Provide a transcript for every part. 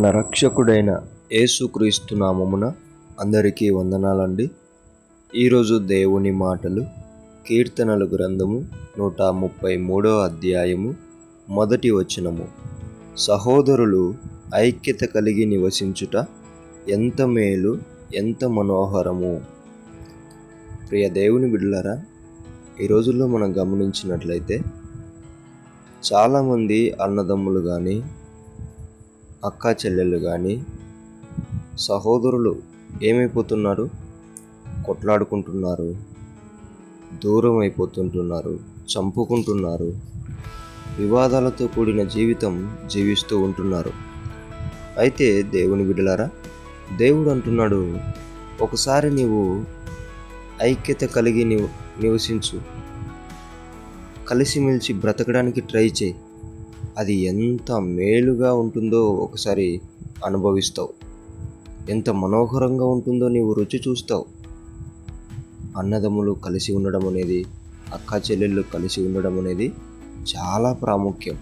మన రక్షకుడైన యేసుక్రీస్తు నామమున అందరికీ వందనాలండి. ఈరోజు దేవుని మాటలు కీర్తనల గ్రంథము 133వ అధ్యాయము 1వ వచనము. సహోదరులు ఐక్యత కలిగి నివసించుట ఎంత మేలు, ఎంత మనోహరము. ప్రియ దేవుని బిడ్డలారా, ఈ రోజుల్లో మనం గమనించినట్లయితే చాలామంది అన్నదమ్ములు కానీ, అక్క చెల్లెళ్ళు కానీ, సహోదరులు ఏమైపోతున్నారు? కొట్లాడుకుంటున్నారు, దూరం అయిపోతుంటున్నారు, చంపుకుంటున్నారు, వివాదాలతో కూడిన జీవితం జీవిస్తూ ఉంటున్నారు. అయితే దేవుని బిడ్డలారా, దేవుడు అంటున్నాడు, ఒకసారి నీవు ఐక్యత కలిగి నివసించు, కలిసిమెలిసి బ్రతకడానికి ట్రై చేయి. అది ఎంత మేలుగా ఉంటుందో ఒకసారి అనుభవిస్తావు. ఎంత మనోహరంగా ఉంటుందో నీవు రుచి చూస్తావు. అన్నదమ్ములు కలిసి ఉండడం అనేది, అక్క చెల్లెళ్ళు కలిసి ఉండడం అనేది చాలా ప్రాముఖ్యం.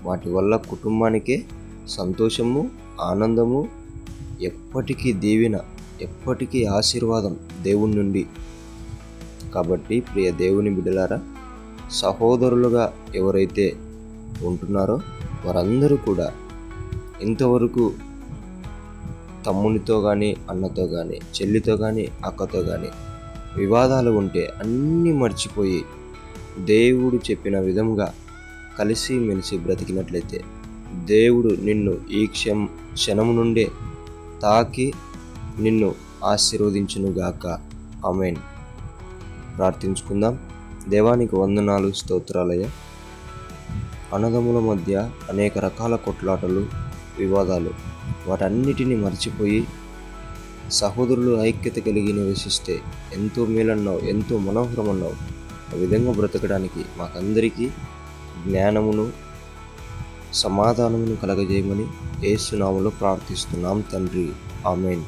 వాటి వల్ల కుటుంబానికే సంతోషము, ఆనందము, ఎప్పటికీ దీవెన, ఎప్పటికీ ఆశీర్వాదం దేవుని నుండి. కాబట్టి ప్రియ దేవుని బిడ్డలారా, సహోదరులుగా ఎవరైతే ఉంటున్నారో వారందరూ కూడా ఇంతవరకు తమ్మునితో కానీ, అన్నతో కానీ, చెల్లితో కానీ, అక్కతో కానీ వివాదాలు ఉంటే అన్నీ మర్చిపోయి దేవుడు చెప్పిన విధంగా కలిసి మెలిసి బ్రతికినట్లయితే దేవుడు నిన్ను ఈ క్షణము నుండే తాకి నిన్ను ఆశీర్వదించునుగాక. ఆమేన్. ప్రార్థించుకుందాం. దేవానికి వందనాలు, స్తోత్రాలయ్య. అన్నదమ్ముల మధ్య అనేక రకాల కొట్లాటలు, వివాదాలు, వాటన్నిటిని మర్చిపోయి సహోదరులు ఐక్యత కలిగి నివసిస్తే ఎంతో మేలన్నావు, ఎంతో మనోహరం అన్నావు. ఆ విధంగా బ్రతకడానికి మాకందరికీ జ్ఞానమును, సమాధానమును కలగజేయమని యేసు నామములో ప్రార్థిస్తున్నాం తండ్రి. ఆమేన్.